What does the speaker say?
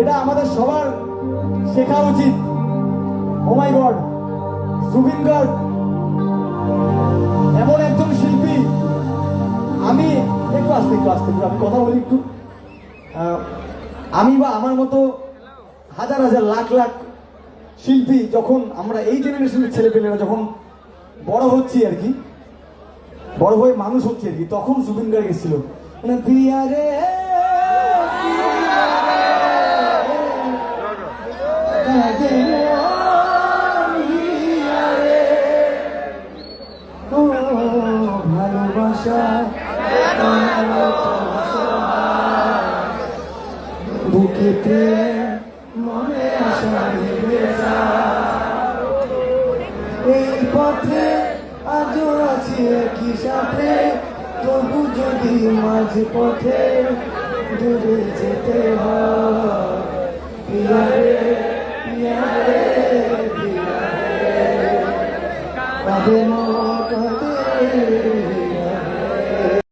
এটা আমাদের সবার শেখা উচিত। ও মাই গড, জুবিন গার্গ এমন একজন শিল্পী। আমি একটু আস্তে আমি কথা বলি একটু। আমি বা আমার মতো হাজার হাজার লাখ লাখ শিল্পী, যখন আমরা এই জেনারেশনের ছেলেপেলেরা যখন বড় হচ্ছি আর কি, বড় হয়ে মানুষ হচ্ছে আর কি, তখন জুবিন গার্গ এসেছিল, মানে পিয়া রে ভালোবাসা বুকেতে মনে আসা এই পথে আজও আছি একই সাথে, তবু যদি মাঝ পথে দূরে যেতে হয়, পিয়া রে পিয়া রে পিয়া রে,